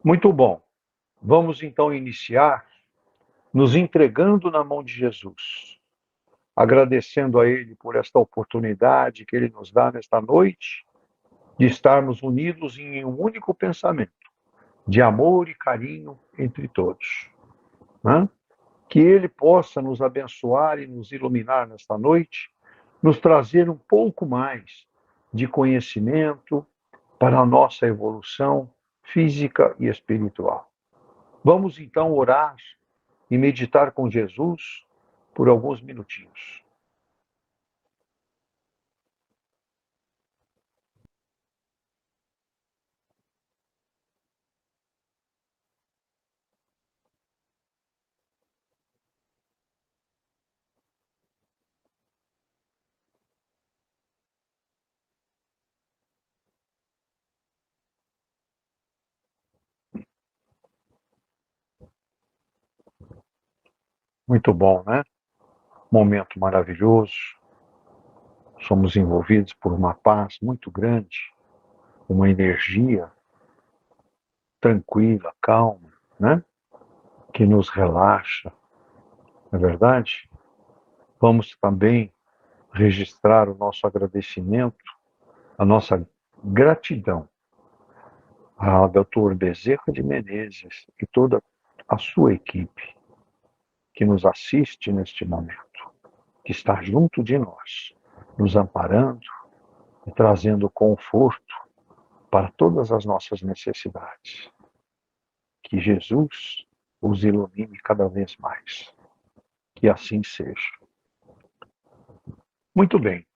Muito bom. Vamos então iniciar nos entregando na mão de Jesus, agradecendo a Ele por esta oportunidade que Ele nos dá nesta noite de estarmos unidos em um único pensamento, de amor e carinho entre todos. Né? Que Ele possa nos abençoar e nos iluminar nesta noite, nos trazer um pouco mais de conhecimento para a nossa evolução física e espiritual. Vamos então orar e meditar com Jesus por alguns minutinhos. Muito bom, né? Momento maravilhoso. Somos envolvidos por uma paz muito grande, uma energia tranquila, calma, né? Que nos relaxa, não é verdade? Vamos também registrar o nosso agradecimento, a nossa gratidão ao Dr. Bezerra de Menezes e toda a sua equipe que nos assiste neste momento, que está junto de nós, nos amparando e trazendo conforto para todas as nossas necessidades. Que Jesus os ilumine cada vez mais. Que assim seja. Muito bem,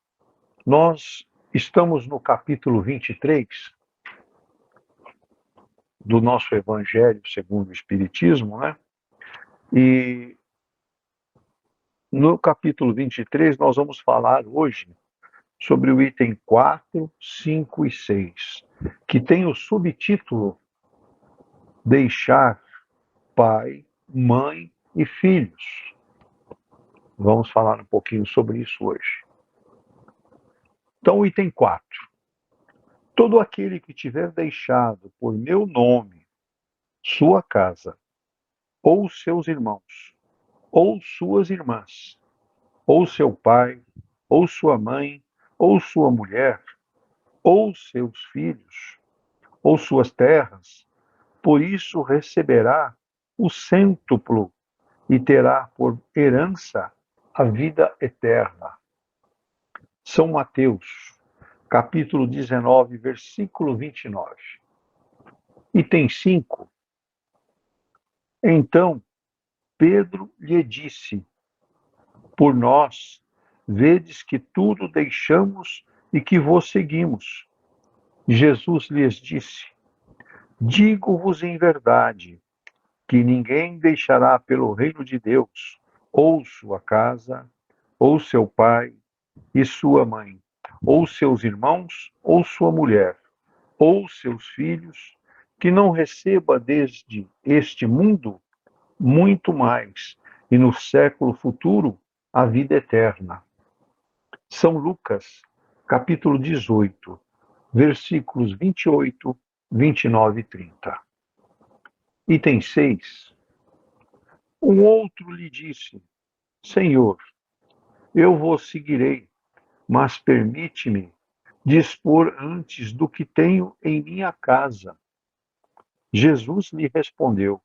nós estamos no capítulo 23 do nosso Evangelho segundo o Espiritismo, né? E no capítulo 23 nós vamos falar hoje sobre o item 4, 5 e 6, que tem o subtítulo Deixar pai, mãe e filhos. Vamos falar um pouquinho sobre isso hoje. Então, o item 4. Todo aquele que tiver deixado por meu nome sua casa, ou seus irmãos, ou suas irmãs, ou seu pai, ou sua mãe, ou sua mulher, ou seus filhos, ou suas terras, por isso receberá o cêntuplo e terá por herança a vida eterna. São Mateus, capítulo 19, versículo 29. Item 5. Então Pedro lhe disse: Por nós, vedes que tudo deixamos e que vos seguimos. Jesus lhes disse: Digo-vos em verdade, que ninguém deixará pelo reino de Deus ou sua casa, ou seu pai e sua mãe, ou seus irmãos, ou sua mulher, ou seus filhos, que não receba desde este mundo muito mais, e no século futuro a vida eterna. São Lucas, capítulo 18, versículos 28, 29 e 30. Item 6. Um outro lhe disse: Senhor, eu vos seguirei, mas permite-me dispor antes do que tenho em minha casa. Jesus lhe respondeu: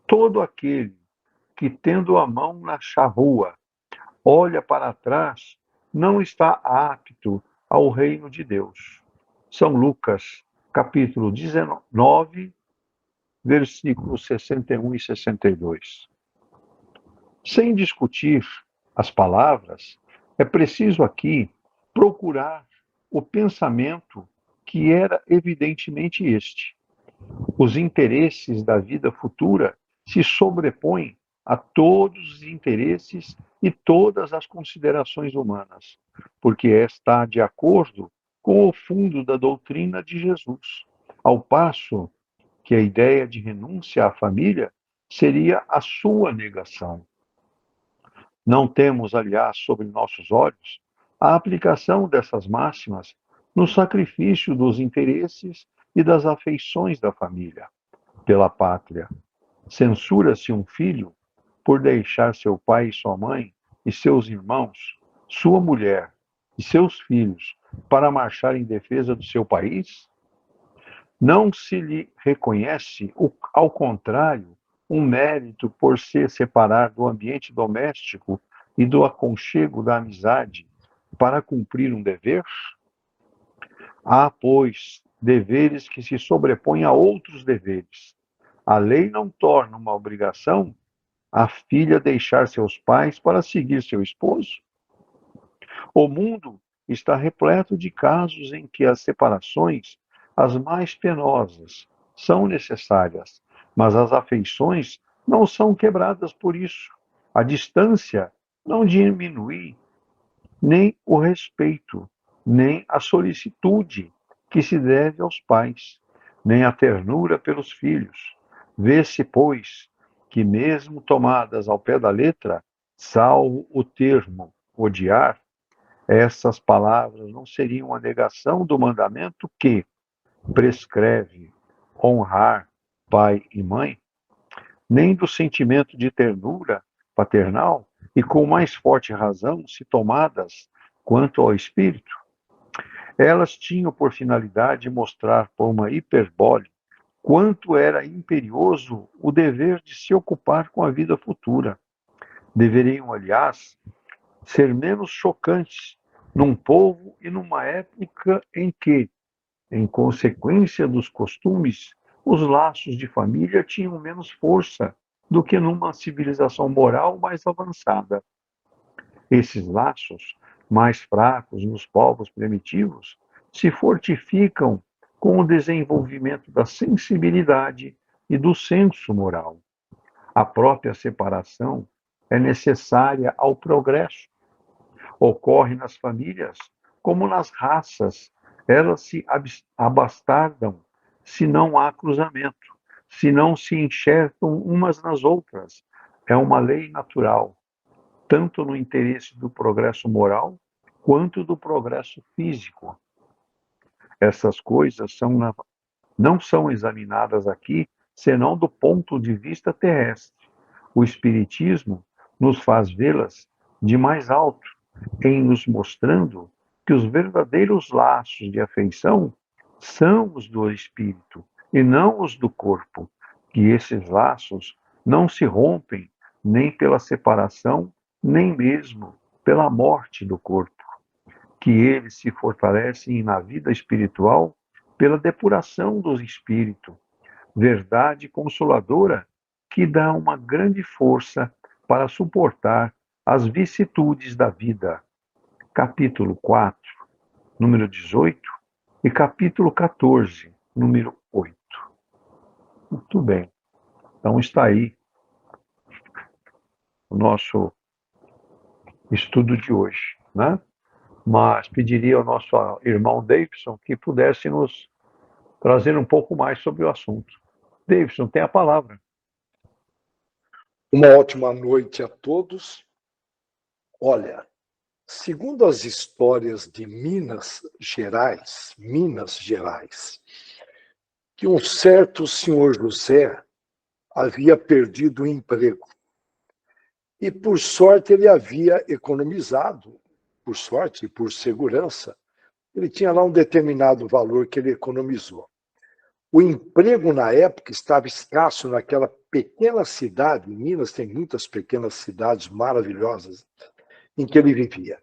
Todo aquele que, tendo a mão na charrua, olha para trás, não está apto ao reino de Deus. São Lucas, capítulo 19, versículos 61 e 62. Sem discutir as palavras, é preciso aqui procurar o pensamento que era evidentemente este: os interesses da vida futura se sobrepõem a todos os interesses e todas as considerações humanas, porque está de acordo com o fundo da doutrina de Jesus, ao passo que a ideia de renúncia à família seria a sua negação. Não temos, aliás, sobre nossos olhos a aplicação dessas máximas no sacrifício dos interesses e das afeições da família. pela pátria. Censura-se um filho por deixar seu pai e sua mãe e seus irmãos, sua mulher e seus filhos para marchar em defesa do seu país? Não se lhe reconhece, ao contrário, um mérito por se separar do ambiente doméstico e do aconchego da amizade para cumprir um dever? Há, pois, deveres que se sobrepõem a outros deveres. A lei não torna uma obrigação a filha deixar seus pais para seguir seu esposo. O mundo está repleto de casos em que as separações, as mais penosas, são necessárias, mas as afeições não são quebradas por isso. A distância não diminui nem o respeito, nem a solicitude que se deve aos pais, nem a ternura pelos filhos. Vê-se, pois, que mesmo tomadas ao pé da letra, salvo o termo odiar, essas palavras não seriam a negação do mandamento que prescreve honrar pai e mãe, nem do sentimento de ternura paternal, e com mais forte razão, se tomadas quanto ao espírito. Elas tinham por finalidade mostrar por uma hiperbole quanto era imperioso o dever de se ocupar com a vida futura. Deveriam, aliás, ser menos chocantes num povo e numa época em que, em consequência dos costumes, os laços de família tinham menos força do que numa civilização moral mais avançada. Esses laços, mais fracos nos povos primitivos, se fortificam com o desenvolvimento da sensibilidade e do senso moral. A própria separação é necessária ao progresso. Ocorre nas famílias como nas raças. Elas se abastardam se não há cruzamento, se não se enxertam umas nas outras. É uma lei natural, tanto no interesse do progresso moral quanto do progresso físico. Essas coisas não são examinadas aqui senão do ponto de vista terrestre. O Espiritismo nos faz vê-las de mais alto, em nos mostrando que os verdadeiros laços de afeição são os do espírito e não os do corpo, que esses laços não se rompem nem pela separação, nem mesmo pela morte do corpo, que eles se fortalecem na vida espiritual pela depuração do espírito, verdade consoladora que dá uma grande força para suportar as vicissitudes da vida. Capítulo 4, número 18, e capítulo 14, número 8. Muito bem. Então está aí o nosso estudo de hoje, né? Mas pediria ao nosso irmão Davidson que pudesse nos trazer um pouco mais sobre o assunto. Davidson, tem a palavra. Uma ótima noite a todos. Olha, segundo as histórias de Minas Gerais, que um certo senhor José havia perdido o emprego. E, por sorte, ele havia economizado, por sorte e por segurança, ele tinha lá um determinado valor que ele economizou. O emprego, na época, estava escasso naquela pequena cidade. Em Minas tem muitas pequenas cidades maravilhosas em que ele vivia.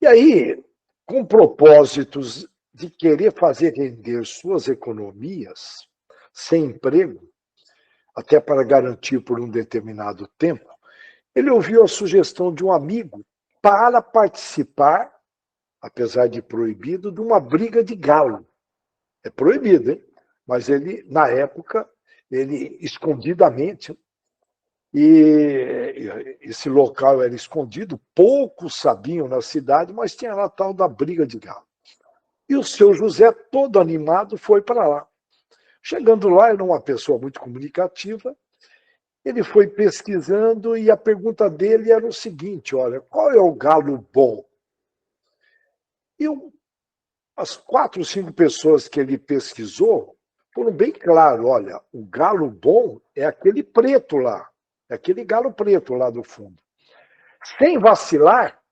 E aí, com propósitos de querer fazer render suas economias sem emprego, até para garantir por um determinado tempo, ele ouviu a sugestão de um amigo para participar, apesar de proibido, de uma briga de galo. É proibido, hein? Mas ele, na época, ele escondidamente, e esse local era escondido, poucos sabiam na cidade, mas tinha lá a tal da briga de galo. E o seu José, todo animado, foi para lá. Chegando lá, era uma pessoa muito comunicativa, ele foi pesquisando e a pergunta dele era o seguinte: olha, qual é o galo bom? E as 4 ou 5 pessoas que ele pesquisou foram bem claros. Olha, o galo bom é aquele preto lá, é aquele galo preto lá do fundo. Sem vacilar,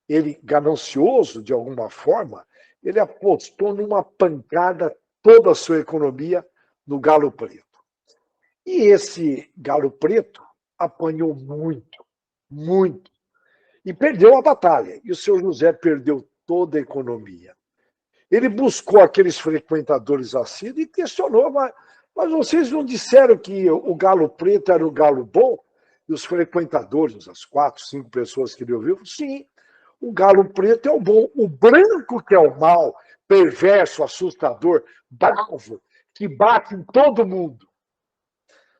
ele, ganancioso de alguma forma, ele apostou numa pancada toda a sua economia no galo preto. E esse galo preto apanhou muito, muito, e perdeu a batalha. E o seu José perdeu toda a economia. Ele buscou aqueles frequentadores assíduos e questionou, mas vocês não disseram que o galo preto era o galo bom? E os frequentadores, as 4, 5 pessoas que ele ouviu, sim, o galo preto é o bom. O branco que é o mal, perverso, assustador, bravo, que bate em todo mundo.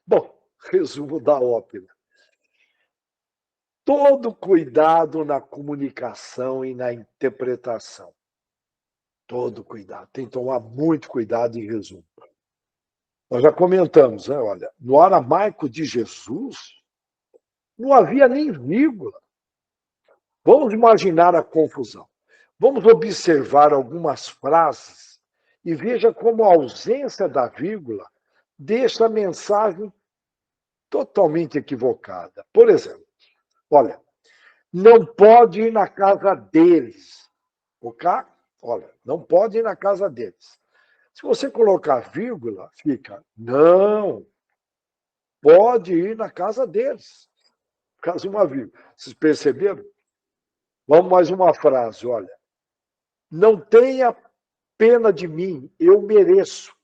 Bom, resumo da ópera. Todo cuidado na comunicação e na interpretação. Todo cuidado. Tem que tomar muito cuidado em resumo. Nós já comentamos, né? Olha, no aramaico de Jesus, não havia nem vírgula. Vamos imaginar a confusão. Vamos observar algumas frases e veja como a ausência da vírgula deixa a mensagem totalmente equivocada. Por exemplo, olha, não pode ir na casa deles. Ok? Olha, não pode ir na casa deles. Se você colocar vírgula, fica, não, pode ir na casa deles. Caso uma vírgula. Vocês perceberam? Vamos mais uma frase, olha. Não tenha pena de mim, eu mereço.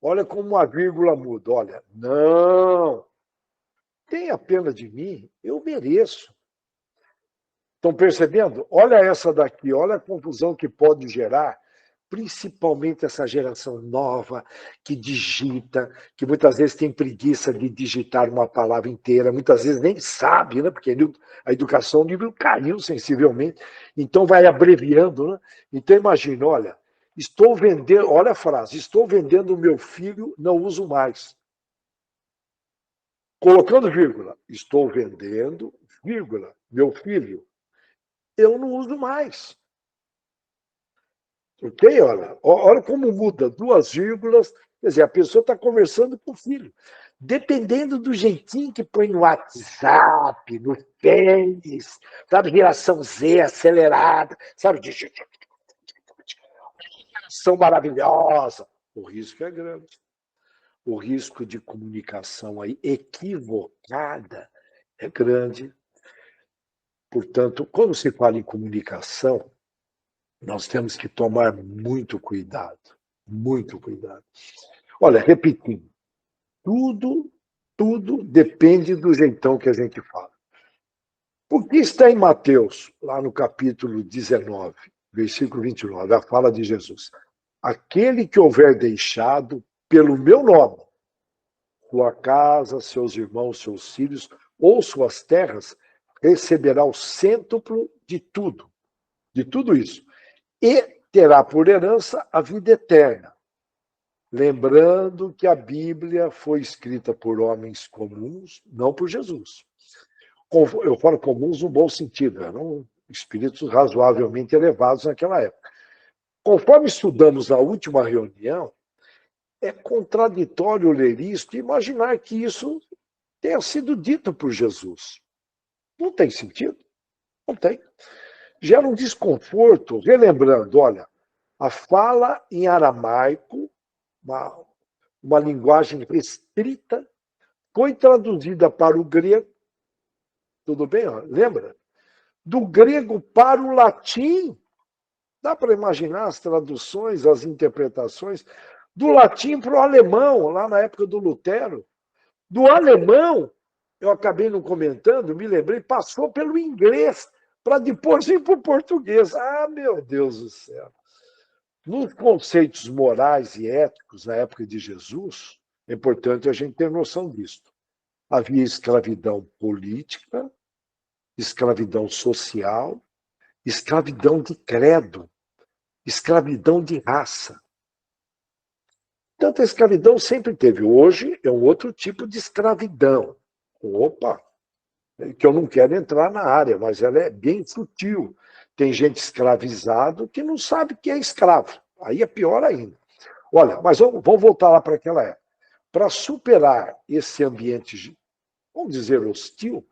Olha como uma vírgula muda. Olha, não. Tenha pena de mim, eu mereço. Estão percebendo? Olha essa daqui, olha a confusão que pode gerar, principalmente essa geração nova que digita, que muitas vezes tem preguiça de digitar uma palavra inteira, muitas vezes nem sabe, né? Porque a educação, o nível caiu sensivelmente, então vai abreviando, né? Então imagina, olha, estou vendendo, olha a frase, estou vendendo o meu filho, não uso mais. Colocando vírgula, estou vendendo, vírgula, meu filho, eu não uso mais. Ok? Olha como muda, 2 vírgulas. Quer dizer, a pessoa está conversando com o filho. Dependendo do jeitinho que põe no WhatsApp, no Face, sabe? Geração Z acelerada, sabe? Geração maravilhosa. O risco é grande. O risco de comunicação aí equivocada é grande. Portanto, quando se fala em comunicação, nós temos que tomar muito cuidado. Muito cuidado. Olha, repetindo, tudo depende do jeitão que a gente fala. Por que está em Mateus, lá no capítulo 19, versículo 29, a fala de Jesus? Aquele que houver deixado pelo meu nome, sua casa, seus irmãos, seus filhos ou suas terras, receberá o cêntuplo de tudo isso, e terá por herança a vida eterna. Lembrando que a Bíblia foi escrita por homens comuns, não por Jesus. Eu falo comuns no bom sentido, eram espíritos razoavelmente elevados naquela época. Conforme estudamos na última reunião, é contraditório ler isto e imaginar que isso tenha sido dito por Jesus. Não tem sentido? Não tem. Gera um desconforto, relembrando, olha, a fala em aramaico, uma linguagem restrita, foi traduzida para o grego, tudo bem? Lembra? Do grego para o latim, dá para imaginar as traduções, as interpretações, do latim para o alemão, lá na época do Lutero. Do alemão, eu acabei não comentando, me lembrei, passou pelo inglês, para depois ir para o português. Ah, meu Deus do céu! Nos conceitos morais e éticos na época de Jesus, é importante a gente ter noção disso. Havia escravidão política, escravidão social, escravidão de credo, escravidão de raça. Tanto a escravidão sempre teve. Hoje é um outro tipo de escravidão. Opa! Que eu não quero entrar na área, mas ela é bem sutil. Tem gente escravizado que não sabe que é escravo. Aí é pior ainda. Olha, mas vamos voltar lá para aquela época. Para superar esse ambiente, vamos dizer, hostil,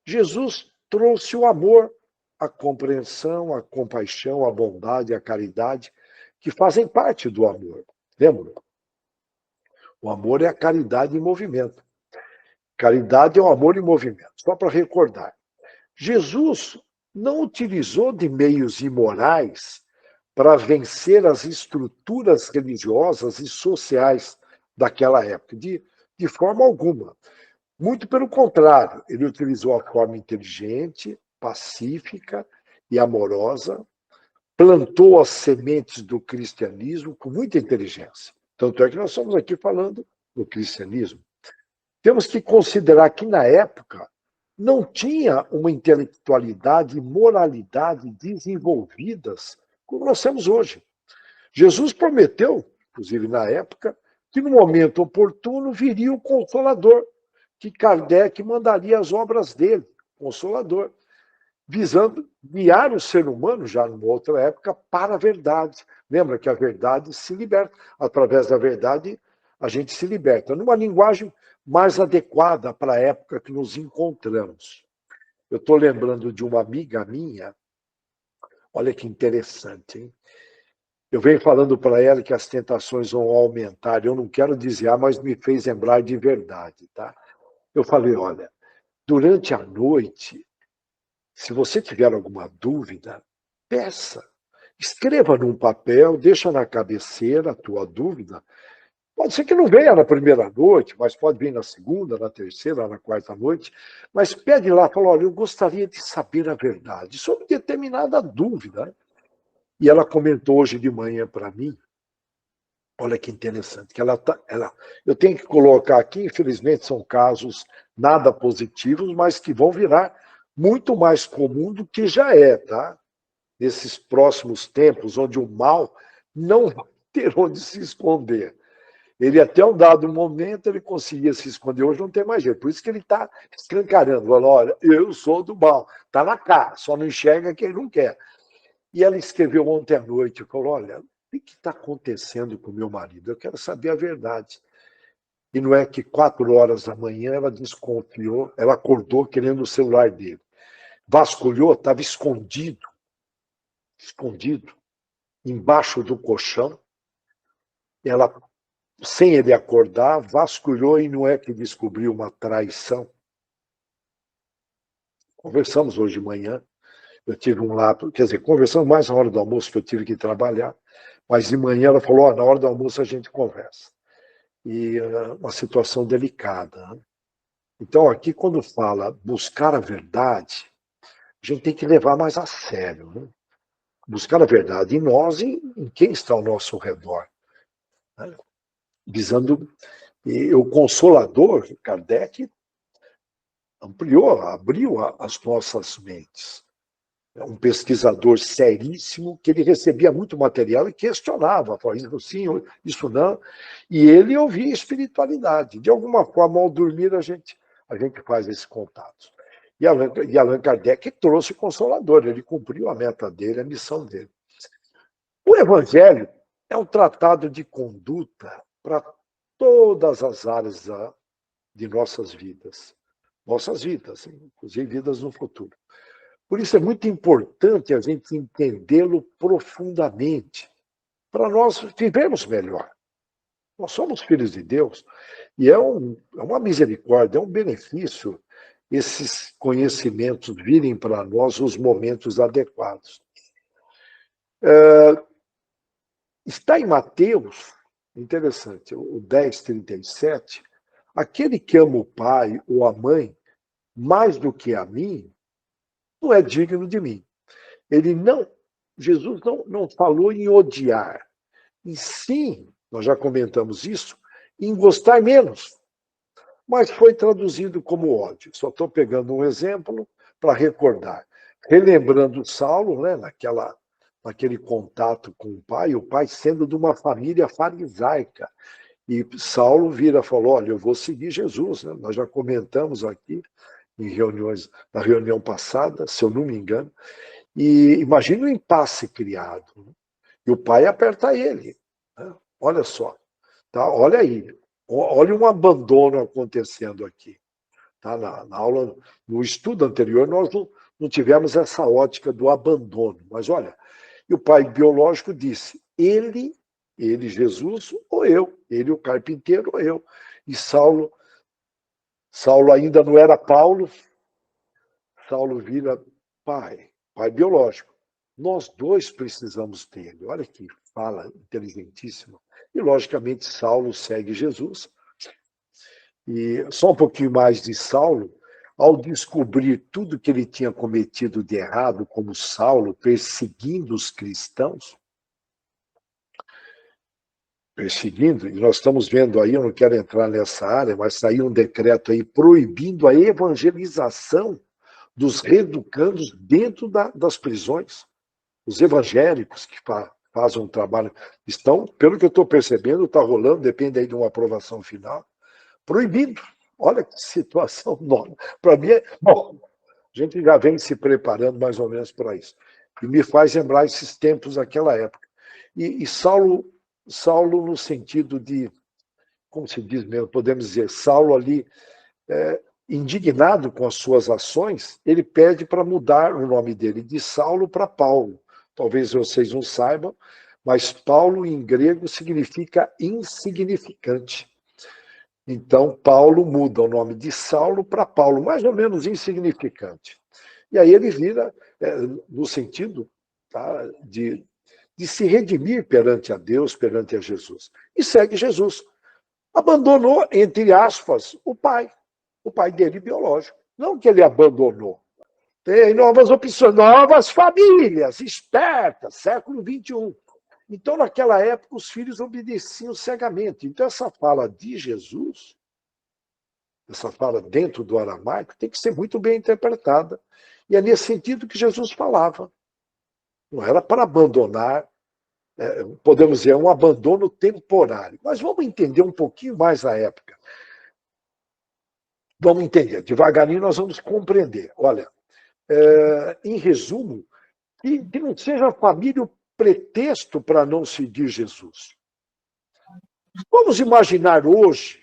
Jesus trouxe o amor, a compreensão, a compaixão, a bondade, a caridade, que fazem parte do amor. Lembra? O amor é a caridade em movimento. Caridade é o amor em movimento. Só para recordar. Jesus não utilizou de meios imorais para vencer as estruturas religiosas e sociais daquela época, de forma alguma. Muito pelo contrário, ele utilizou a forma inteligente, pacífica e amorosa, plantou as sementes do cristianismo com muita inteligência. Tanto é que nós estamos aqui falando do cristianismo. Temos que considerar que, na época, não tinha uma intelectualidade e moralidade desenvolvidas como nós temos hoje. Jesus prometeu, inclusive na época, que no momento oportuno viria o Consolador, que Kardec mandaria as obras dele, Consolador, visando guiar o ser humano, já numa outra época, para a verdade. Lembra que a verdade se liberta. Através da verdade, a gente se liberta. Numa linguagem mais adequada para a época que nos encontramos. Eu estou lembrando de uma amiga minha, olha que interessante, hein? Eu venho falando para ela que as tentações vão aumentar. Eu não quero desviar, mas me fez lembrar de verdade, tá? Eu falei, olha, durante a noite, se você tiver alguma dúvida, peça. Escreva num papel, deixa na cabeceira a tua dúvida. Pode ser que não venha na primeira noite, mas pode vir na segunda, na terceira, na quarta noite. Mas pede lá, fala, olha, eu gostaria de saber a verdade sobre determinada dúvida. E ela comentou hoje de manhã para mim, olha que interessante, que eu tenho que colocar aqui, infelizmente são casos nada positivos, mas que vão virar muito mais comum do que já é, tá? Nesses próximos tempos, onde o mal não vai ter onde se esconder. Ele até um dado momento ele conseguia se esconder, hoje não tem mais jeito. Por isso que ele está escancarando, falando, olha, eu sou do mal, está na cara, só não enxerga quem não quer. E ela escreveu ontem à noite, falou, olha, o que está acontecendo com meu marido? Eu quero saber a verdade. E não é que 4 horas da manhã ela desconfiou, ela acordou querendo o celular dele. Vasculhou, estava escondido, embaixo do colchão. Ela, sem ele acordar, vasculhou e não é que descobriu uma traição. Conversamos hoje de manhã, eu tive um lapso, quer dizer, conversamos mais na hora do almoço, que eu tive que trabalhar, mas de manhã ela falou, na hora do almoço a gente conversa. E uma situação delicada. Né? Então, aqui, quando fala buscar a verdade, a gente tem que levar mais a sério. Né? Buscar a verdade em nós e em quem está ao nosso redor. Né? Visando. E o Consolador, Kardec, ampliou, abriu as nossas mentes. É um pesquisador seríssimo, que ele recebia muito material e questionava, falava, isso sim, isso não, e ele ouvia espiritualidade. De alguma forma, ao dormir, a gente faz esse contato. E Allan Kardec trouxe o Consolador, ele cumpriu a meta dele, a missão dele. O Evangelho é um tratado de conduta para todas as áreas de nossas vidas, inclusive vidas no futuro. Por isso é muito importante a gente entendê-lo profundamente, para nós vivermos melhor. Nós somos filhos de Deus e é uma misericórdia, é um benefício esses conhecimentos virem para nós nos momentos adequados. Está em Mateus, interessante, o 10:37, aquele que ama o pai ou a mãe mais do que a mim, não é digno de mim. Jesus não falou em odiar, e sim, nós já comentamos isso, em gostar menos. Mas foi traduzido como ódio. Só estou pegando um exemplo para recordar. Relembrando Saulo, né, naquele contato com o pai sendo de uma família farisaica. E Saulo vira e falou, olha, eu vou seguir Jesus. Né? Nós já comentamos aqui em reuniões, na reunião passada, se eu não me engano, e imagina o impasse criado. Né? E o pai aperta ele. Né? Olha só, tá? Olha aí, olha um abandono acontecendo aqui. Tá? Na aula, no estudo anterior, nós não tivemos essa ótica do abandono. Mas olha, e o pai biológico disse, ele, Jesus, ou eu, ele o carpinteiro, ou eu. E Saulo ainda não era Paulo, Saulo vira pai biológico. Nós dois precisamos dele. Olha que fala inteligentíssima. E, logicamente, Saulo segue Jesus. E só um pouquinho mais de Saulo, ao descobrir tudo que ele tinha cometido de errado, como Saulo, perseguindo os cristãos, e nós estamos vendo aí, eu não quero entrar nessa área, mas saiu um decreto aí proibindo a evangelização dos reeducandos dentro das prisões. Os evangélicos que fazem um trabalho estão, pelo que eu estou percebendo, está rolando, depende aí de uma aprovação final, proibido. Olha que situação nova. Para mim, bom, a gente já vem se preparando mais ou menos para isso. E me faz lembrar esses tempos daquela época. E Saulo no sentido de, como se diz mesmo, podemos dizer, Saulo ali, indignado com as suas ações, ele pede para mudar o nome dele de Saulo para Paulo. Talvez vocês não saibam, mas Paulo em grego significa insignificante. Então, Paulo muda o nome de Saulo para Paulo, mais ou menos insignificante. E aí ele vira, no sentido, tá, de se redimir perante a Deus, perante a Jesus. E segue Jesus. Abandonou, entre aspas, o pai dele biológico. Não que ele abandonou. Tem novas opções, novas famílias, espertas, século XXI. Então, naquela época, os filhos obedeciam cegamente. Então, essa fala de Jesus, essa fala dentro do aramaico, tem que ser muito bem interpretada. E é nesse sentido que Jesus falava. Não era para abandonar, podemos dizer, um abandono temporário. Mas vamos entender um pouquinho mais a época. Vamos entender, devagarinho nós vamos compreender. Olha, em resumo, que não seja a família o pretexto para não seguir Jesus. Vamos imaginar hoje,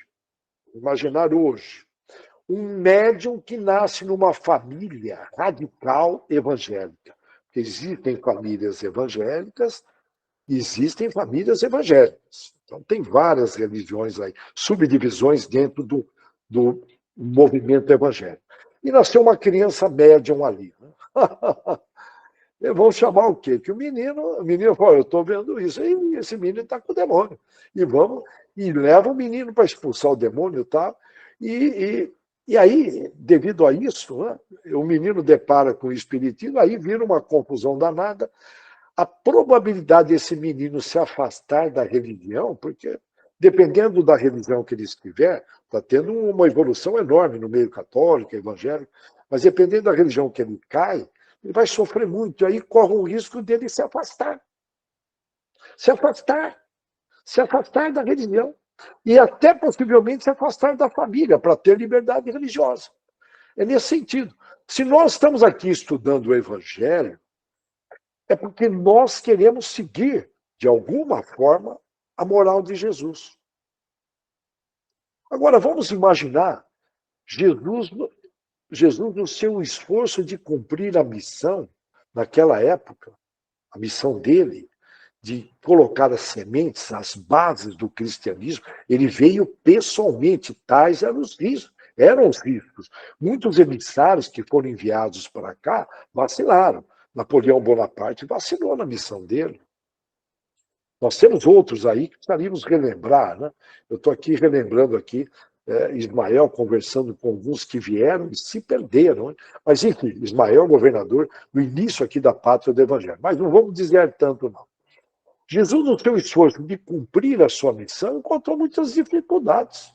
um médium que nasce numa família radical evangélica. Porque existem famílias evangélicas, existem famílias evangélicas. Então, tem várias religiões aí, subdivisões dentro do movimento evangélico. E nasceu uma criança médium ali. Vão chamar o quê? Que o menino fala, eu estou vendo isso, e esse menino está com o demônio. E leva o menino para expulsar o demônio, tá? E aí, devido a isso, né, o menino depara com o espiritismo, aí vira uma confusão danada. A probabilidade desse menino se afastar da religião, porque dependendo da religião que ele estiver, está tendo uma evolução enorme no meio católico, evangélico, mas dependendo da religião que ele cai, ele vai sofrer muito, e aí corre o risco dele se afastar. Se afastar da religião. E até possivelmente se afastar da família, para ter liberdade religiosa. É nesse sentido. Se nós estamos aqui estudando o Evangelho, é porque nós queremos seguir, de alguma forma, a moral de Jesus. Agora, vamos imaginar Jesus no seu esforço de cumprir a missão, naquela época, a missão dele, de colocar as sementes, as bases do cristianismo, ele veio pessoalmente, tais eram os riscos. Muitos emissários que foram enviados para cá vacilaram. Napoleão Bonaparte vacilou na missão dele. Nós temos outros aí que precisaríamos relembrar, né? Eu estou aqui relembrando aqui Ismael conversando com alguns que vieram e se perderam. Né? Mas, enfim, Ismael, governador, no início aqui da pátria do Evangelho. Mas não vamos dizer tanto, não. Jesus, no seu esforço de cumprir a sua missão, encontrou muitas dificuldades.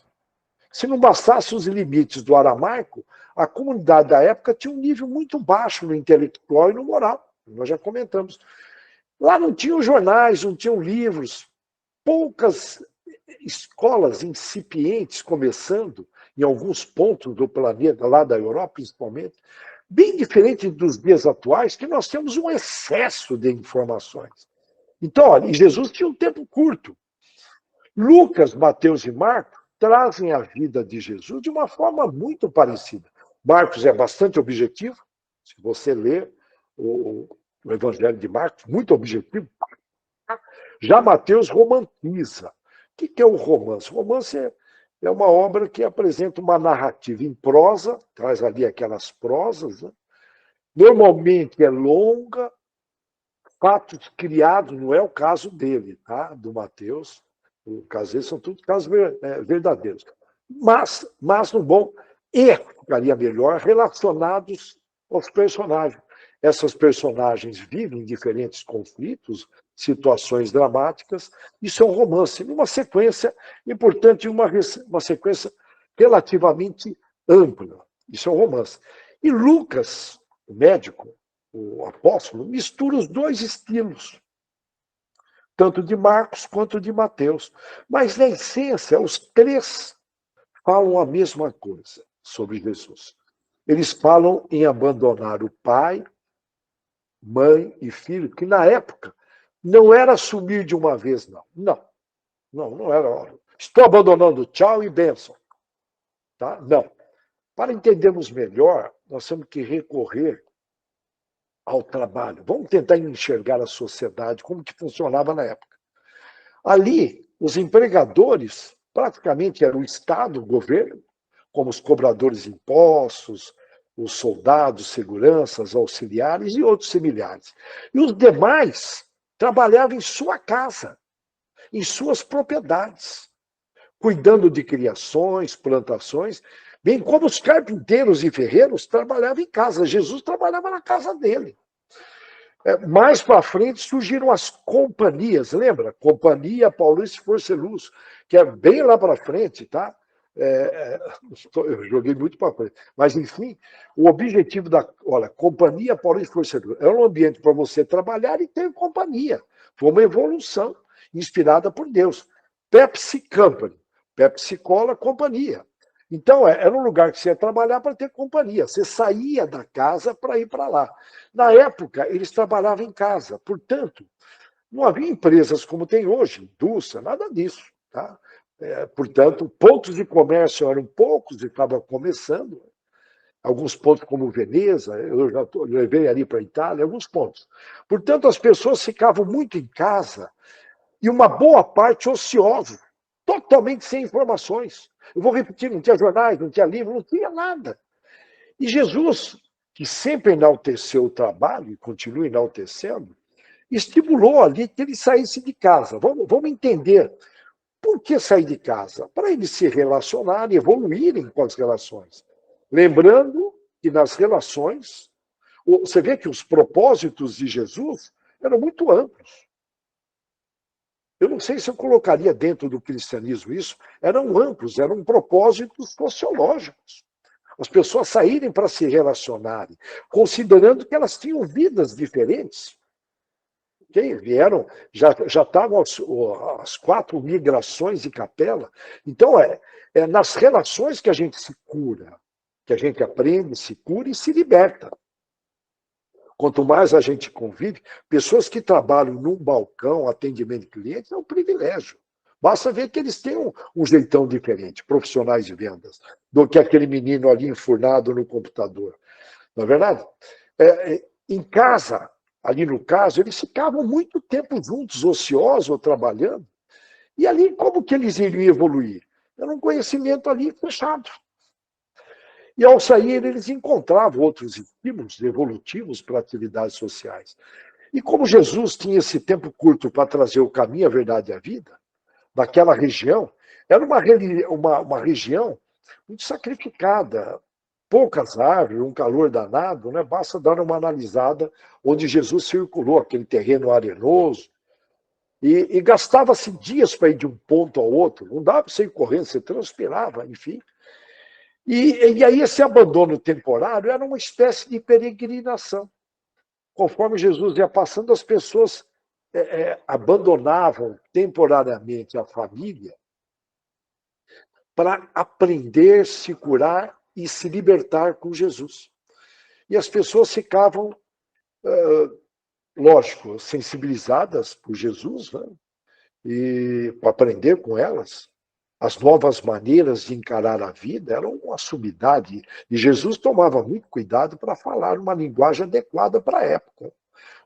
Se não bastasse os limites do aramaico, a comunidade da época tinha um nível muito baixo no intelectual e no moral. Nós já comentamos. Lá não tinham jornais, não tinham livros, poucas escolas incipientes começando em alguns pontos do planeta, lá da Europa principalmente, bem diferente dos dias atuais, que nós temos um excesso de informações. Então, olha, Jesus tinha um tempo curto. Lucas, Mateus e Marcos trazem a vida de Jesus de uma forma muito parecida. Marcos é bastante objetivo, se você ler o Evangelho de Marcos, muito objetivo. Já Mateus romantiza. O que é o romance? O romance é uma obra que apresenta uma narrativa em prosa, traz ali aquelas prosas, né? Normalmente é longa, fatos criados, não é o caso dele, tá? Do Mateus. O caso dele são todos casos verdadeiros. Mas no bom, e ficaria melhor, relacionados aos personagens. Essas personagens vivem diferentes conflitos, situações dramáticas. Isso é um romance, numa sequência importante, uma sequência relativamente ampla. Isso é um romance. E Lucas, o médico, o apóstolo, mistura os dois estilos, tanto de Marcos quanto de Mateus. Mas, na essência, os três falam a mesma coisa sobre Jesus. Eles falam em abandonar o pai, mãe e filho, que na época não era assumir de uma vez, não. Não era. Estou abandonando, tchau e bênção. Tá? Não. Para entendermos melhor, nós temos que recorrer ao trabalho. Vamos tentar enxergar a sociedade, como que funcionava na época. Ali, os empregadores praticamente eram o Estado, o governo, como os cobradores de impostos, os soldados, seguranças, auxiliares e outros similares. E os demais trabalhavam em sua casa, em suas propriedades, cuidando de criações, plantações, bem como os carpinteiros e ferreiros trabalhavam em casa. Jesus trabalhava na casa dele. Mais para frente surgiram as companhias, lembra? Companhia Paulista Força e Luz, que é bem lá para frente, tá? Eu joguei muito para frente. Mas, enfim, o objetivo Companhia Paulista Força e Luz é um ambiente para você trabalhar e ter companhia. Foi uma evolução inspirada por Deus. Pepsi Company, Pepsi Cola Companhia. Então, era um lugar que você ia trabalhar para ter companhia. Você saía da casa para ir para lá. Na época, eles trabalhavam em casa. Portanto, não havia empresas como tem hoje, indústria, nada disso. Tá? Portanto, pontos de comércio eram poucos e estavam começando. Alguns pontos como Veneza, eu já levei ali para a Itália, alguns pontos. Portanto, as pessoas ficavam muito em casa e uma boa parte ociosa, totalmente sem informações. Eu vou repetir, não tinha jornais, não tinha livro, não tinha nada. E Jesus, que sempre enalteceu o trabalho e continua enaltecendo, estimulou ali que ele saísse de casa. Vamos entender por que sair de casa? Para eles se relacionarem, evoluírem com as relações. Lembrando que nas relações, você vê que os propósitos de Jesus eram muito amplos. Eu não sei se eu colocaria dentro do cristianismo isso, eram amplos, eram propósitos sociológicos. As pessoas saírem para se relacionarem, considerando que elas tinham vidas diferentes. Vieram, já estavam as 4 migrações de Capela. Então, é nas relações que a gente se cura, que a gente aprende, se cura e se liberta. Quanto mais a gente convive, pessoas que trabalham num balcão, atendimento de clientes, é um privilégio. Basta ver que eles têm um jeitão diferente, profissionais de vendas, do que aquele menino ali enfurnado no computador. Não é verdade? Em casa, ali no caso, eles ficavam muito tempo juntos, ociosos ou trabalhando. E ali, como que eles iriam evoluir? Era um conhecimento ali fechado. E, ao sair, eles encontravam outros estímulos evolutivos para atividades sociais. E como Jesus tinha esse tempo curto para trazer o caminho, a verdade e a vida, naquela região, era uma região muito sacrificada, poucas árvores, um calor danado, né? Basta dar uma analisada onde Jesus circulou, aquele terreno arenoso, e gastava-se dias para ir de um ponto ao outro, não dava para você ir correndo, você transpirava, enfim. E aí esse abandono temporário era uma espécie de peregrinação. Conforme Jesus ia passando, as pessoas abandonavam temporariamente a família para aprender, se curar e se libertar com Jesus. E as pessoas ficavam, lógico, sensibilizadas por Jesus, né? e para aprender com elas. As novas maneiras de encarar a vida eram uma sumidade. E Jesus tomava muito cuidado para falar uma linguagem adequada para a época.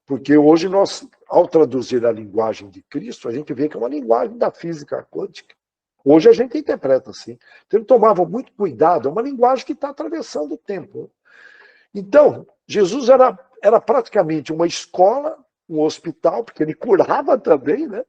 Porque hoje nós, ao traduzir a linguagem de Cristo, a gente vê que é uma linguagem da física quântica. Hoje a gente interpreta assim. Então ele tomava muito cuidado, é uma linguagem que está atravessando o tempo. Então, Jesus era praticamente uma escola, um hospital, porque ele curava também, né?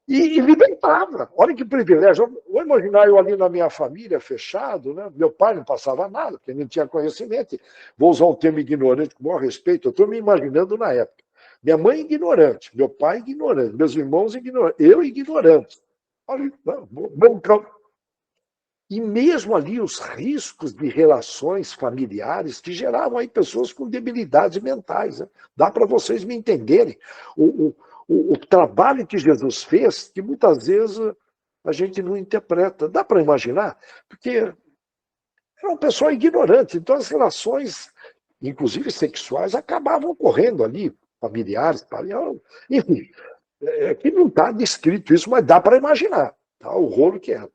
E libertava. Olha que privilégio. Vou imaginar eu ali na minha família, fechado, né? Meu pai não passava nada, porque não tinha conhecimento. Vou usar um termo ignorante com o maior respeito, eu estou me imaginando na época. Minha mãe ignorante, meu pai ignorante, meus irmãos ignorantes, eu ignorante. Olha, e mesmo ali os riscos de relações familiares que geravam aí pessoas com debilidades mentais. Né? Dá para vocês me entenderem o trabalho que Jesus fez, que muitas vezes a gente não interpreta. Dá para imaginar? Porque era uma pessoa ignorante, então as relações, inclusive sexuais, acabavam ocorrendo ali, familiares, enfim, que não está descrito isso, mas dá para imaginar tá? O rolo que era.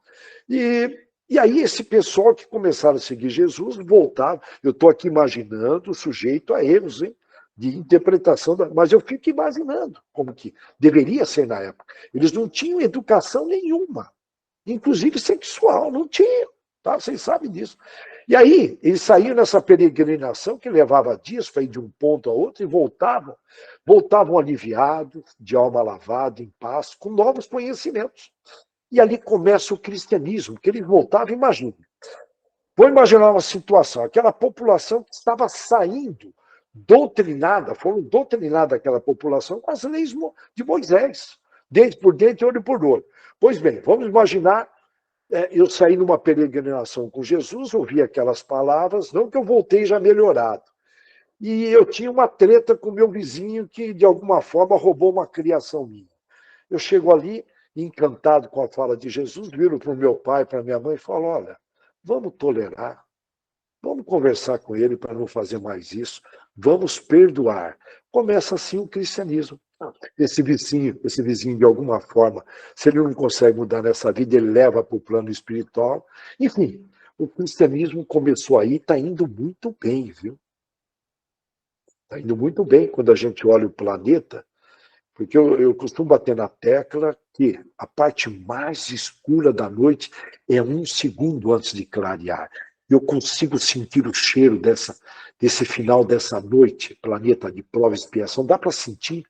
E aí esse pessoal que começaram a seguir Jesus voltava, eu estou aqui imaginando, sujeito a erros, hein? De interpretação, mas eu fico imaginando como que deveria ser na época. Eles não tinham educação nenhuma, inclusive sexual, não tinham, tá? Vocês sabem disso. E aí eles saíram nessa peregrinação que levava dias para ir de um ponto a outro e voltavam aliviados, de alma lavada, em paz, com novos conhecimentos. E ali começa o cristianismo, que eles voltavam, imagina. Vou imaginar uma situação, aquela população que estava saindo doutrinada, foram doutrinadas aquela população com as leis de Moisés, dente por dente, olho por olho. Pois bem, vamos imaginar, eu saí numa peregrinação com Jesus, ouvi aquelas palavras, não que eu voltei já melhorado. E eu tinha uma treta com meu vizinho que, de alguma forma, roubou uma criação minha. Eu chego ali, encantado com a fala de Jesus, viro para o meu pai, para minha mãe e falo, olha, vamos tolerar, vamos conversar com ele para não fazer mais isso, vamos perdoar. Começa assim o cristianismo. Esse vizinho, de alguma forma, se ele não consegue mudar nessa vida, ele leva para o plano espiritual. Enfim, o cristianismo começou aí, está indo muito bem, viu? Está indo muito bem quando a gente olha o planeta, porque eu costumo bater na tecla que a parte mais escura da noite é 1 segundo antes de clarear. Eu consigo sentir o cheiro desse final dessa noite, planeta de prova e expiação. Dá para sentir.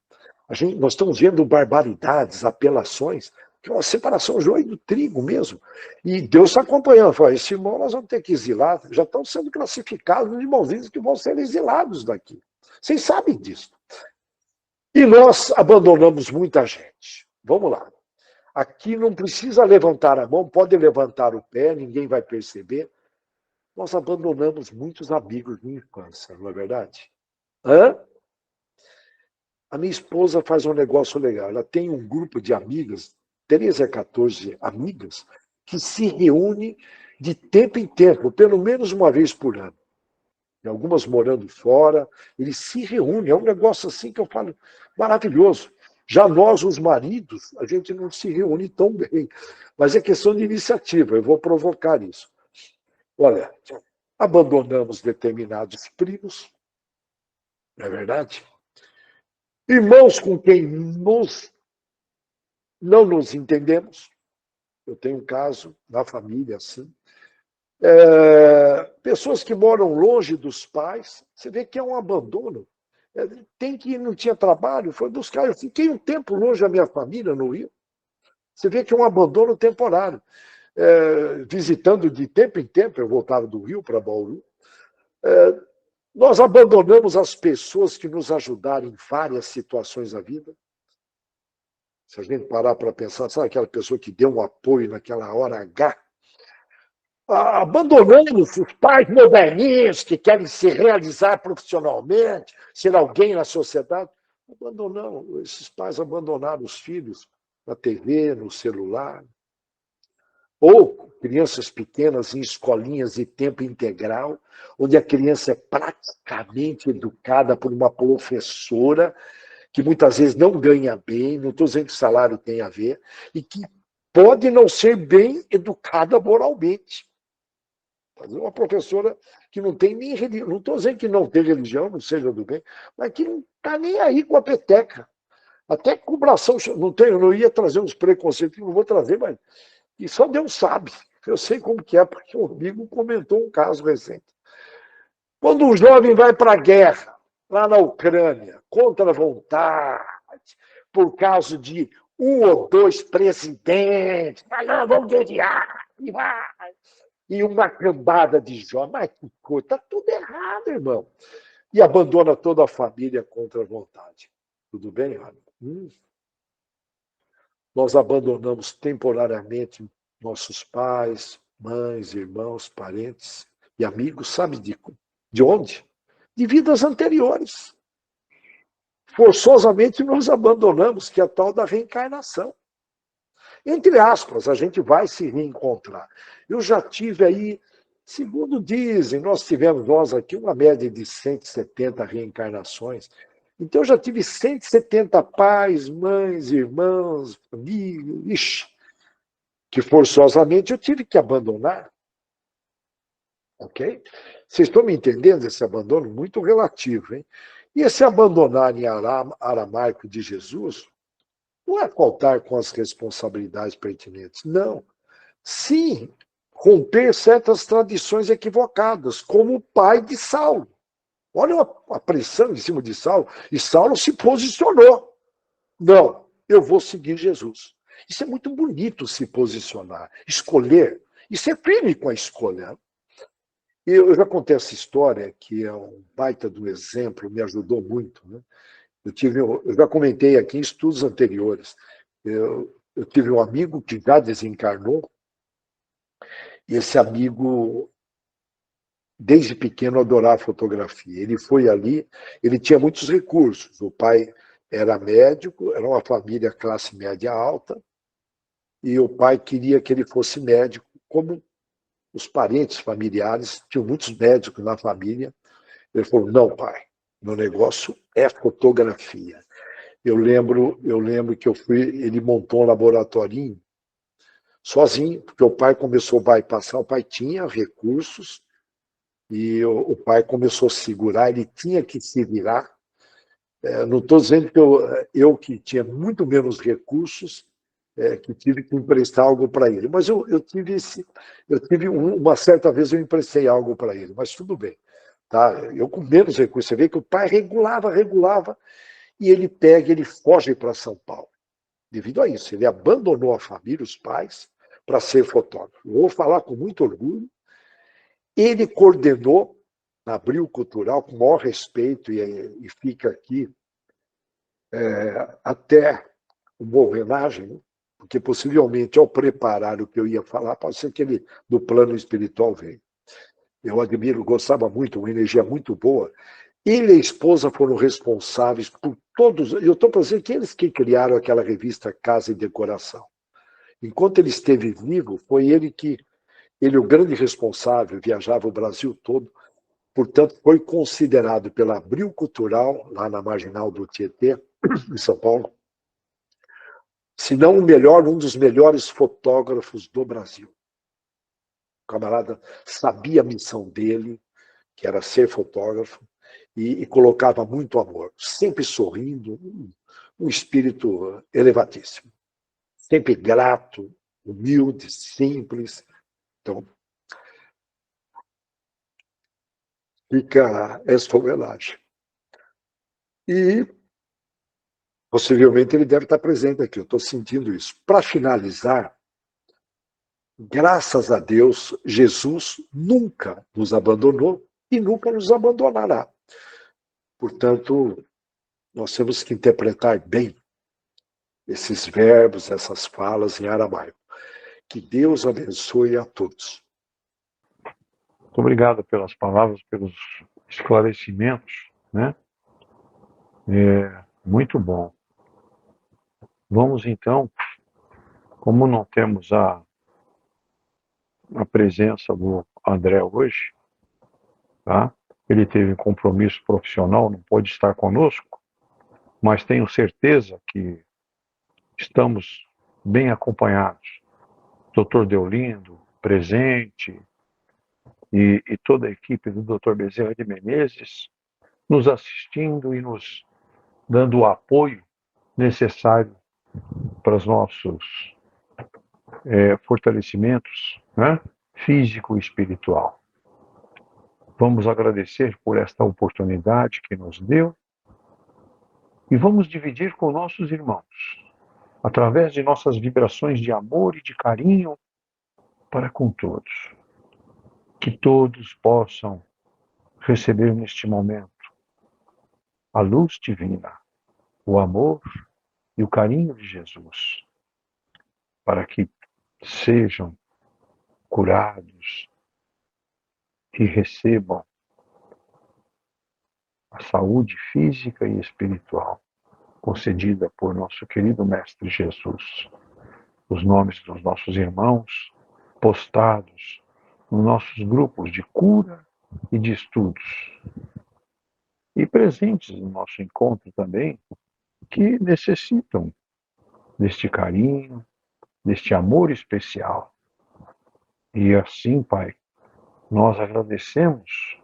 Nós estamos vendo barbaridades, apelações, que é uma separação joio do trigo mesmo. E Deus está acompanhando. Fala, esse irmão nós vamos ter que exilar. Já estão sendo classificados os irmãozinhos que vão ser exilados daqui. Vocês sabem disso. E nós abandonamos muita gente. Vamos lá. Aqui não precisa levantar a mão, pode levantar o pé, ninguém vai perceber. Nós abandonamos muitos amigos de infância, não é verdade? A minha esposa faz um negócio legal. Ela tem um grupo de amigas, 13 a 14 amigas, que se reúne de tempo em tempo, pelo menos uma vez por ano. E algumas morando fora, eles se reúnem. É um negócio assim que eu falo, maravilhoso. Já nós, os maridos, a gente não se reúne tão bem. Mas é questão de iniciativa, eu vou provocar isso. Olha, abandonamos determinados primos, não é verdade? Irmãos com quem não nos entendemos. Eu tenho um caso na família assim. Pessoas que moram longe dos pais, você vê que é um abandono. Tem que ir, não tinha trabalho, foi buscar. Eu fiquei um tempo longe da minha família no Rio. Você vê que é um abandono temporário. Visitando de tempo em tempo, eu voltava do Rio para Bauru. Nós abandonamos as pessoas que nos ajudaram em várias situações da vida. Se a gente parar para pensar, sabe aquela pessoa que deu um apoio naquela hora H? Abandonamos os pais moderninhos que querem se realizar profissionalmente, ser alguém na sociedade. Abandonamos, esses pais abandonaram os filhos na TV, no celular. Ou crianças pequenas em escolinhas de tempo integral, onde a criança é praticamente educada por uma professora que muitas vezes não ganha bem, não estou dizendo que o salário tem a ver, e que pode não ser bem educada moralmente. Uma professora que não tem nem religião, não estou dizendo que não tem religião, não seja do bem, mas que não está nem aí com a peteca. Até cobração, eu não ia trazer uns preconceitos, não vou trazer, mas e só Deus sabe. Eu sei como que é, porque o amigo comentou um caso recente. Quando um jovem vai para a guerra, lá na Ucrânia, contra a vontade, por causa de um ou dois presidentes, vamos guerrear, e uma cambada de jovens, mas que coisa, está tudo errado, irmão. E abandona toda a família contra a vontade. Tudo bem, Rony? Nós abandonamos temporariamente nossos pais, mães, irmãos, parentes e amigos, sabe de onde? De vidas anteriores. Forçosamente nós abandonamos, que é a tal da reencarnação. Entre aspas, a gente vai se reencontrar. Eu já tive aí, segundo dizem, nós aqui uma média de 170 reencarnações. Então, eu já tive 170 pais, mães, irmãos, amigos, que forçosamente eu tive que abandonar. Ok? Vocês estão me entendendo esse abandono? Muito relativo, hein? E esse abandonar em aramaico de Jesus não é faltar com as responsabilidades pertinentes, não. Sim, romper certas tradições equivocadas, como o pai de Saulo. Olha a pressão em cima de Saulo, e Saulo se posicionou. Não, eu vou seguir Jesus. Isso é muito bonito, se posicionar, escolher, e ser firme com a escolha. Eu já contei essa história, que é um baita do exemplo, me ajudou muito. Né? Eu já comentei aqui em estudos anteriores. Eu tive um amigo que já desencarnou, e esse amigo, desde pequeno, adorava fotografia. Ele foi ali, ele tinha muitos recursos. O pai era médico, era uma família classe média alta, e o pai queria que ele fosse médico, como os parentes familiares, tinham muitos médicos na família. Ele falou, não, pai, meu negócio é fotografia. Eu lembro que ele montou um laboratorinho sozinho, porque o pai começou a bypassar, o pai tinha recursos, e o pai começou a segurar, ele tinha que se virar. Não estou dizendo que eu que tinha muito menos recursos, que tive que emprestar algo para ele, mas eu tive uma certa vez eu emprestei algo para ele, mas tudo bem. Tá? Eu com menos recursos, você vê que o pai regulava, e ele foge para São Paulo. Devido a isso, ele abandonou a família, os pais, para ser fotógrafo. Eu vou falar com muito orgulho. Ele coordenou na Abril Cultural, com o maior respeito, e fica aqui até uma homenagem, né? Porque possivelmente, ao preparar o que eu ia falar, pode ser que ele, do plano espiritual, veio. Eu admiro, gostava muito, uma energia muito boa. Ele e a esposa foram responsáveis por todos. Eu estou para dizer que eles que criaram aquela revista Casa e Decoração. Enquanto ele esteve vivo, foi ele o grande responsável, viajava o Brasil todo, portanto, foi considerado pela Abril Cultural, lá na Marginal do Tietê, em São Paulo, se não o melhor, um dos melhores fotógrafos do Brasil. O camarada sabia a missão dele, que era ser fotógrafo, e colocava muito amor, sempre sorrindo, um espírito elevadíssimo. Sempre grato, humilde, simples. Então, fica essa homenagem. E, possivelmente, ele deve estar presente aqui, eu estou sentindo isso. Para finalizar, graças a Deus, Jesus nunca nos abandonou e nunca nos abandonará. Portanto, nós temos que interpretar bem esses verbos, essas falas em aramaico. Que Deus abençoe a todos. Muito obrigado pelas palavras, pelos esclarecimentos, né? Muito bom. Vamos então, como não temos a presença do André hoje, tá? Ele teve compromisso profissional, não pôde estar conosco, mas tenho certeza que estamos bem acompanhados. Dr. Deolindo, presente, e toda a equipe do Dr. Bezerra de Menezes, nos assistindo e nos dando o apoio necessário para os nossos fortalecimentos, né, físico e espiritual. Vamos agradecer por esta oportunidade que nos deu e vamos dividir com nossos irmãos, através de nossas vibrações de amor e de carinho para com todos. Que todos possam receber neste momento a luz divina, o amor e o carinho de Jesus, para que sejam curados e recebam a saúde física e espiritual concedida por nosso querido Mestre Jesus. Os nomes dos nossos irmãos postados nos nossos grupos de cura e de estudos. E presentes no nosso encontro também, que necessitam deste carinho, deste amor especial. E assim, Pai, nós agradecemos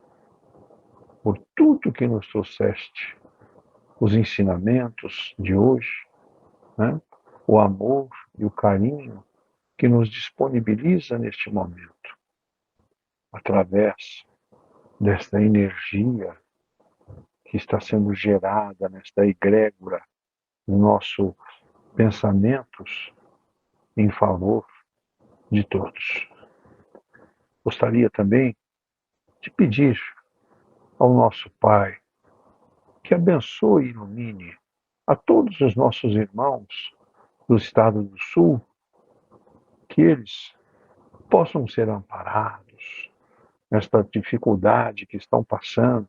por tudo que nos trouxeste, os ensinamentos de hoje, né? O amor e o carinho que nos disponibiliza neste momento, através desta energia que está sendo gerada nesta egrégora, no nosso pensamentos em favor de todos. Gostaria também de pedir ao nosso Pai que abençoe e ilumine a todos os nossos irmãos do Estado do Sul, que eles possam ser amparados nesta dificuldade que estão passando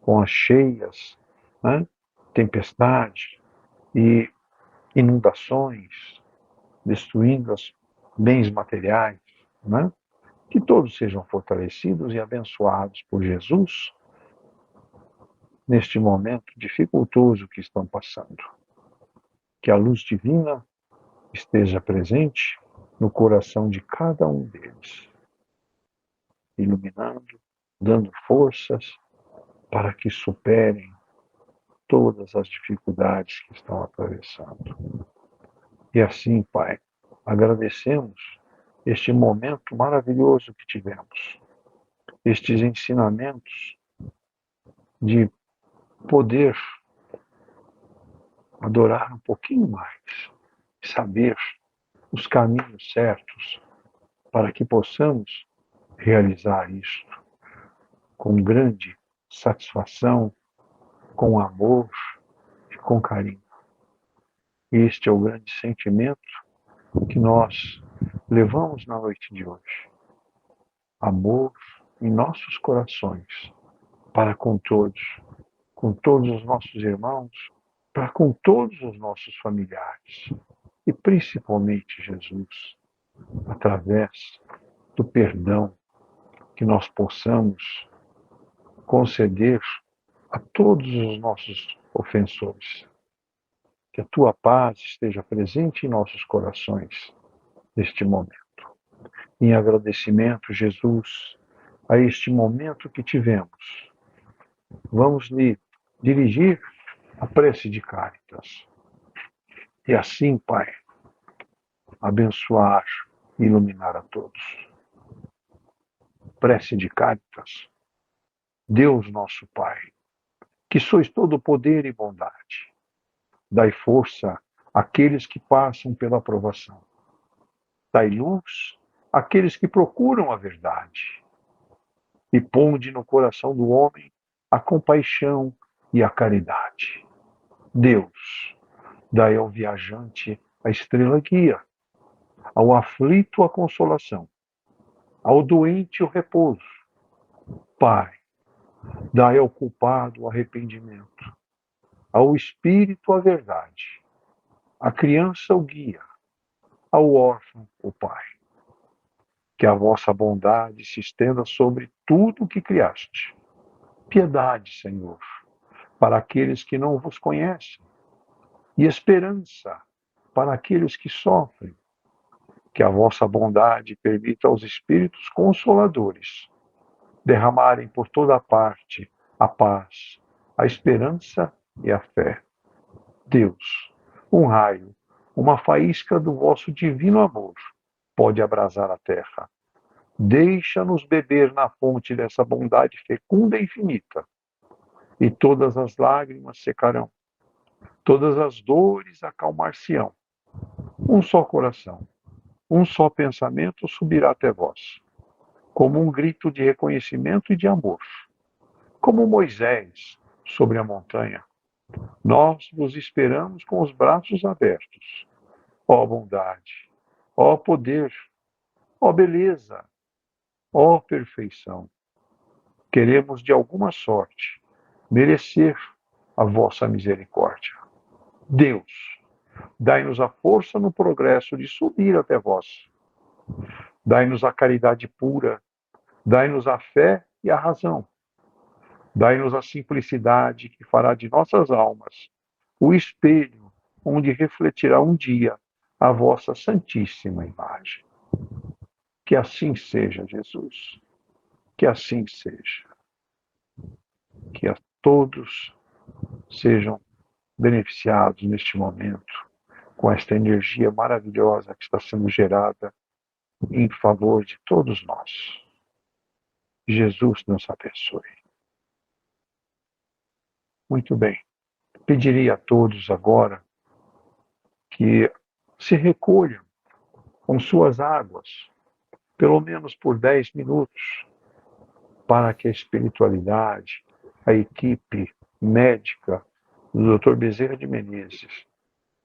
com as cheias, né? Tempestade e inundações, destruindo os bens materiais, né? Que todos sejam fortalecidos e abençoados por Jesus neste momento dificultoso que estão passando. Que a luz divina esteja presente no coração de cada um deles, iluminando, dando forças para que superem todas as dificuldades que estão atravessando. E assim, Pai, agradecemos este momento maravilhoso que tivemos, estes ensinamentos de poder adorar um pouquinho mais, saber os caminhos certos para que possamos realizar isto com grande satisfação, com amor e com carinho. Este é o grande sentimento que nós levamos na noite de hoje. Amor em nossos corações para com todos os nossos irmãos, para com todos os nossos familiares e principalmente Jesus, através do perdão que nós possamos conceder a todos os nossos ofensores. Que a tua paz esteja presente em nossos corações neste momento. Em agradecimento, Jesus, a este momento que tivemos, vamos lhe dirigir a prece de Cáritas. E assim, Pai, abençoar e iluminar a todos. Prece de Cáritas. Deus nosso Pai, que sois todo poder e bondade, dai força àqueles que passam pela provação. Dai luz àqueles que procuram a verdade. E ponde no coração do homem a compaixão e a caridade. Deus, dai ao viajante a estrela guia, ao aflito a consolação, ao doente o repouso. Pai, dai ao culpado o arrependimento, ao espírito a verdade, à criança o guia, ao órfão o Pai. Que a vossa bondade se estenda sobre tudo o que criaste. Piedade, Senhor, para aqueles que não vos conhecem, e esperança para aqueles que sofrem. Que a vossa bondade permita aos Espíritos Consoladores derramarem por toda parte a paz, a esperança e a fé. Deus, um raio, uma faísca do vosso divino amor pode abrasar a terra. Deixa-nos beber na fonte dessa bondade fecunda e infinita, e todas as lágrimas secarão, todas as dores acalmar-se-ão. Um só coração, um só pensamento subirá até vós, como um grito de reconhecimento e de amor. Como Moisés sobre a montanha, nós vos esperamos com os braços abertos. Ó bondade, ó poder, ó beleza, ó perfeição. Queremos de alguma sorte merecer a vossa misericórdia. Deus, dai-nos a força no progresso de subir até vós. Dai-nos a caridade pura, dai-nos a fé e a razão. Dai-nos a simplicidade que fará de nossas almas o espelho onde refletirá um dia a vossa santíssima imagem. Que assim seja, Jesus. Que assim seja. Que a todos sejam beneficiados neste momento com esta energia maravilhosa que está sendo gerada em favor de todos nós. Jesus nos abençoe. Muito bem. Pediria a todos agora que se recolham com suas águas, pelo menos por 10 minutos, para que a espiritualidade, a equipe médica do Dr. Bezerra de Menezes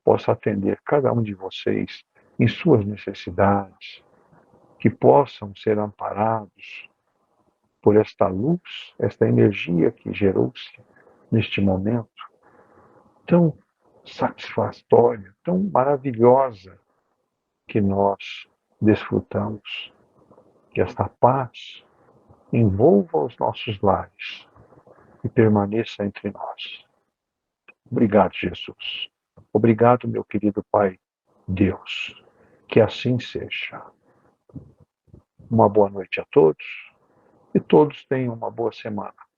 possa atender cada um de vocês em suas necessidades, que possam ser amparados por esta luz, esta energia que gerou-se neste momento tão satisfatória, tão maravilhosa que nós desfrutamos. Que esta paz envolva os nossos lares e permaneça entre nós. Obrigado, Jesus. Obrigado, meu querido Pai Deus. Que assim seja. Uma boa noite a todos e todos tenham uma boa semana.